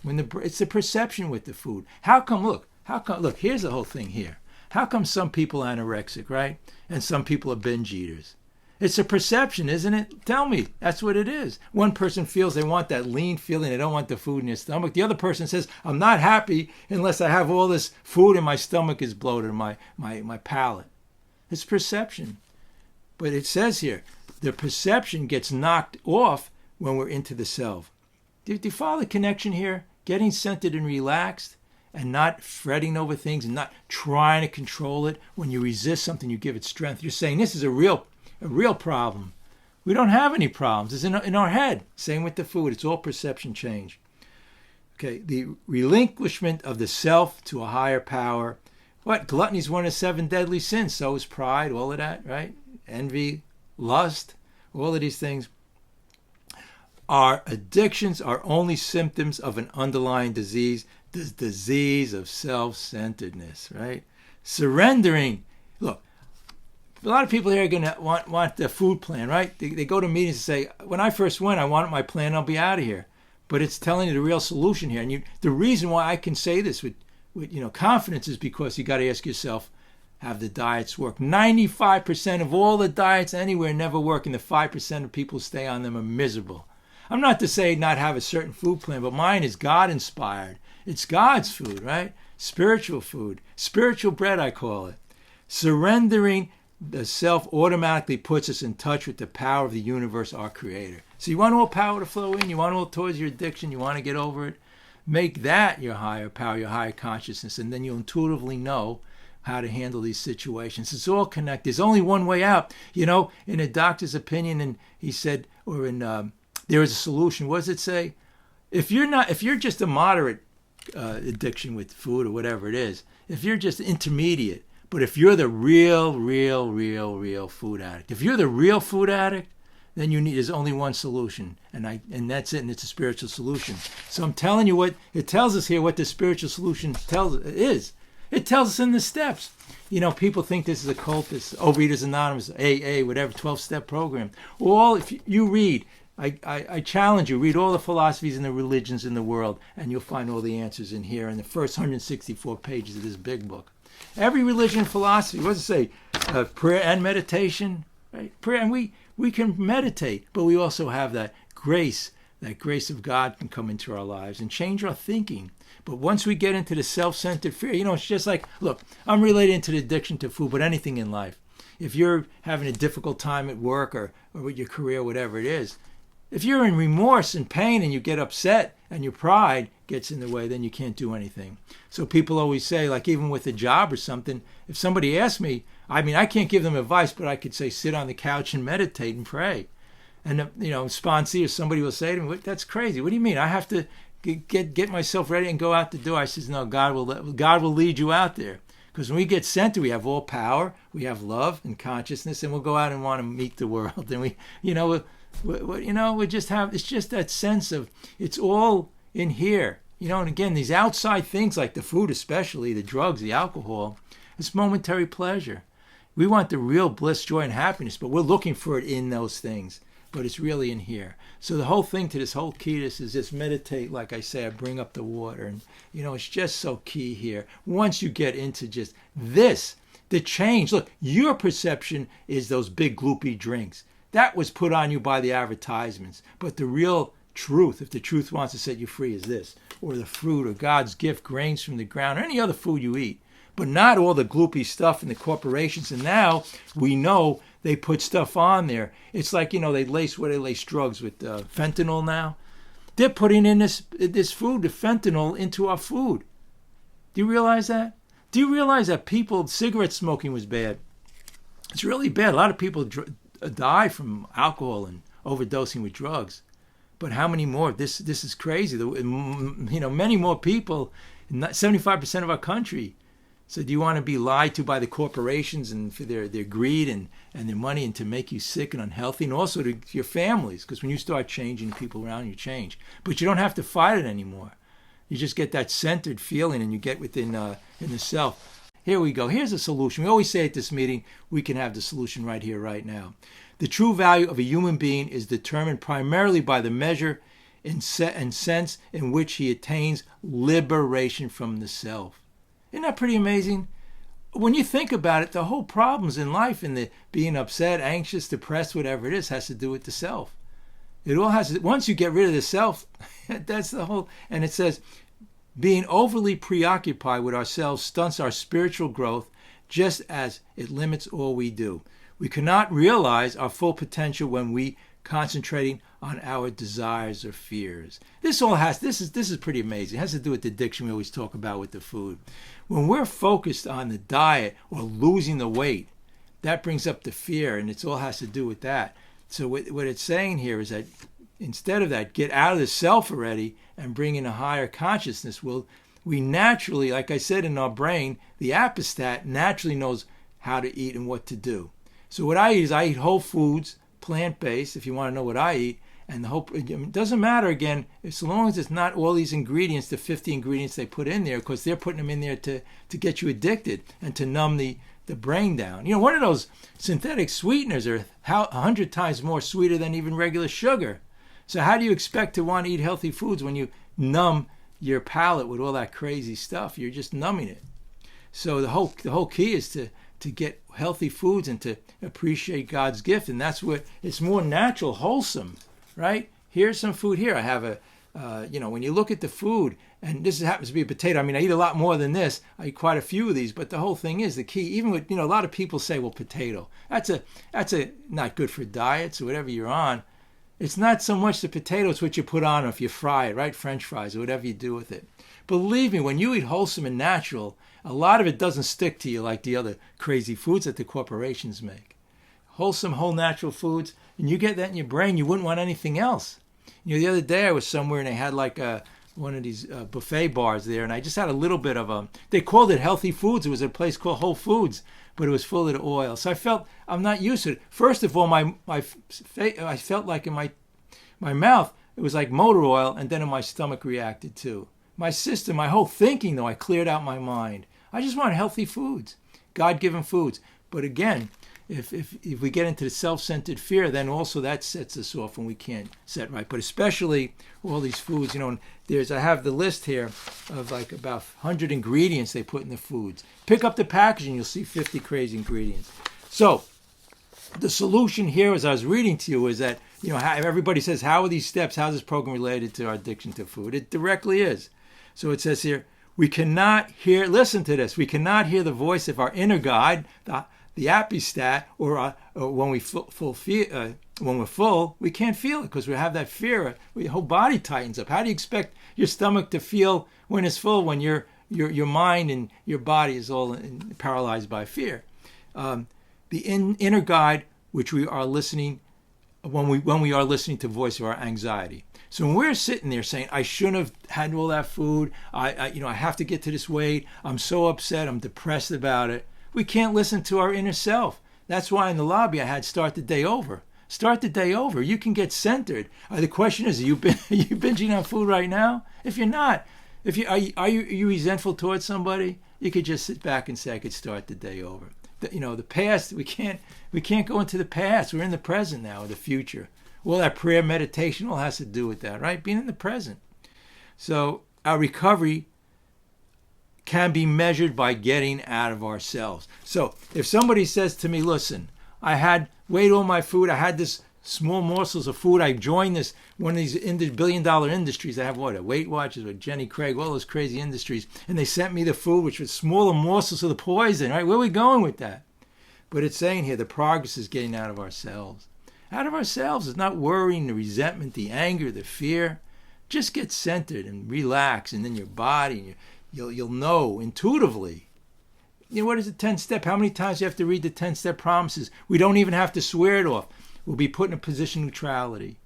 It's the perception with the food. How come, look, here's the whole thing here. How come some people are anorexic, right? And some people are binge eaters? It's a perception, isn't it? Tell me. That's what it is. One person feels they want that lean feeling. They don't want the food in their stomach. The other person says, I'm not happy unless I have all this food and my stomach is bloated, my palate. It's perception. But it says here, the perception gets knocked off when we're into the self. Do you follow the connection here? Getting centered and relaxed and not fretting over things and not trying to control it. When you resist something, you give it strength. You're saying this is a real problem. We don't have any problems. It's in our head. Same with the food. It's all perception change. Okay, the relinquishment of the self to a higher power. What? Gluttony is one of 7 deadly sins. So is pride, all of that, right? Envy, lust, all of these things. Our addictions are only symptoms of an underlying disease, the disease of self-centeredness, right? Surrendering. Look, a lot of people here are going to want the food plan, right? They go to meetings and say, when I first went, I wanted my plan, I'll be out of here. But it's telling you the real solution here. And the reason why I can say this with confidence is because you got to ask yourself, have the diets work? 95% of all the diets anywhere never work, and the 5% of people who stay on them are miserable. I'm not to say not have a certain food plan, but mine is God-inspired. It's God's food, right? Spiritual food. Spiritual bread, I call it. Surrendering the self automatically puts us in touch with the power of the universe, our creator. So you want all power to flow in? You want all towards your addiction? You want to get over it? Make that your higher power, your higher consciousness, and then you'll intuitively know how to handle these situations. It's all connected. There's only one way out. In a doctor's opinion, and he said, there is a solution. What does it say? If you're just a moderate addiction with food or whatever it is, if you're just intermediate, but if you're the real food addict, if you're the real food addict, then there's only one solution, and that's it, and it's a spiritual solution. So I'm telling you what it tells us here, what the spiritual solution is. It tells us in the steps. People think this is a cult, this Overeaters Anonymous, AA, whatever, 12-step program. If you read, I challenge you, read all the philosophies and the religions in the world, and you'll find all the answers in here in the first 164 pages of this big book. Every religion and philosophy, what does it say? Prayer and meditation, right? Prayer, and we can meditate, but we also have that grace of God can come into our lives and change our thinking. But once we get into the self-centered fear, it's just like, look, I'm related to the addiction to food, but anything in life. If you're having a difficult time at work or with your career, whatever it is, if you're in remorse and pain and you get upset and your pride gets in the way, then you can't do anything. So people always say, like even with a job or something, if somebody asks me, I can't give them advice, but I could say sit on the couch and meditate and pray. And sponsee or somebody will say to me, that's crazy. What do you mean? I have to get myself ready and go out the door. I says, no, God will lead you out there. Because when we get centered, we have all power, we have love and consciousness, and we'll go out and want to meet the world. And we just have, it's just that sense of, it's all in here. And again, these outside things like the food, especially the drugs, the alcohol, it's momentary pleasure. We want the real bliss, joy, and happiness, but we're looking for it in those things. But it's really in here. So the whole thing to this whole key to this is just meditate. Like I say, I bring up the water, and it's just so key here. Once you get into just this, the change. Look, your perception is those big gloopy drinks. That was put on you by the advertisements. But the real truth, if the truth wants to set you free, is this, or the fruit, or God's gift, grains from the ground, or any other food you eat. But not all the gloopy stuff in the corporations. And now we know they put stuff on there. It's like, they lace drugs with fentanyl now. They're putting in this food, the fentanyl, into our food. Do you realize that? Do you realize that cigarette smoking was bad? It's really bad. A lot of people die from alcohol and overdosing with drugs. But how many more? This is crazy. Many more people, 75% of our country. So do you want to be lied to by the corporations and for their greed and their money, and to make you sick and unhealthy, and also to your families? Because when you start changing people around, you change. But you don't have to fight it anymore. You just get that centered feeling, and you get within in the self. Here we go. Here's a solution. We always say at this meeting, we can have the solution right here, right now. The true value of a human being is determined primarily by the measure in sense in which he attains liberation from the self. Isn't that pretty amazing? When you think about it, the whole problems in life, and the being upset, anxious, depressed, whatever it is, has to do with the self. It all has to, once you get rid of the self, that's the whole. And it says, being overly preoccupied with ourselves stunts our spiritual growth, just as it limits all we do. We cannot realize our full potential when we concentrating on our desires or fears. This is pretty amazing. It has to do with the addiction we always talk about with the food. When we're focused on the diet or losing the weight, that brings up the fear, and it all has to do with that. So what it's saying here is that instead of that, get out of the self already and bring in a higher consciousness. We naturally, like I said, in our brain, the apostat naturally knows how to eat and what to do. So what I eat is I eat whole foods, plant-based, if you want to know what I eat. And it doesn't matter, again, so long as it's not all these ingredients, the 50 ingredients they put in there, because they're putting them in there to get you addicted and to numb the brain down. You know, one of those synthetic sweeteners are 100 times more sweeter than even regular sugar. So how do you expect to want to eat healthy foods when you numb your palate with all that crazy stuff? You're just numbing it. So the whole key is to get healthy foods and to appreciate God's gift, and that's what it's more natural, wholesome, right? Here's some food here. I have when you look at the food, and this happens to be a potato. I mean, I eat a lot more than this. I eat quite a few of these, but the whole thing is the key. Even with, a lot of people say, well, potato, that's a not good for diets or whatever you're on. It's not so much the potato, it's what you put on, or if you fry it, right? French fries or whatever you do with it. Believe me, when you eat wholesome and natural, a lot of it doesn't stick to you like the other crazy foods that the corporations make. Wholesome, whole natural foods, and you get that in your brain, you wouldn't want anything else. The other day I was somewhere and they had like one of these buffet bars there, and I just had a little bit of they called it healthy foods. It was a place called Whole Foods, but it was full of the oil. So I felt I'm not used to it. First of all, I felt like in my mouth, it was like motor oil, and then in my stomach reacted too. My system, my whole thinking, though, I cleared out my mind. I just want healthy foods, God-given foods. But again, if we get into the self-centered fear, then also that sets us off and we can't set right. But especially all these foods, I have the list here of like about 100 ingredients they put in the foods. Pick up the packaging, you'll see 50 crazy ingredients. So the solution here, as I was reading to you, is that, everybody says, how are these steps, how is this program related to our addiction to food? It directly is. So it says here, listen to this, we cannot hear the voice of our inner guide, the apostat, or when we're full, we can't feel it because we have that fear. Your whole body tightens up. How do you expect your stomach to feel when it's full, when your mind and your body is all paralyzed by fear? The inner guide, which we are listening when we are listening to the voice of our anxiety. So when we're sitting there saying, I shouldn't have had all that food, I have to get to this weight, I'm so upset, I'm depressed about it, we can't listen to our inner self. That's why in the lobby I had start the day over. Start the day over. You can get centered. The question is, are you binging on food right now? If you're not, are you resentful towards somebody? You could just sit back and say, I could start the day over. The past, we can't go into the past. We're in the present now, or the future. Well, that prayer, meditation, all has to do with that, right? Being in the present. So our recovery can be measured by getting out of ourselves. So if somebody says to me, listen, I weighed all my food, I had this small morsels of food, I joined one of these billion-dollar industries. I have Weight Watchers with Jenny Craig, all those crazy industries, and they sent me the food, which was smaller morsels of the poison, right? Where are we going with that? But it's saying here, the progress is getting out of ourselves. Out of ourselves is not worrying, the resentment, the anger, the fear. Just get centered and relax, and then your body, you'll know intuitively. What is the 10-step? How many times do you have to read the 10-step promises? We don't even have to swear it off. We'll be put in a position of neutrality.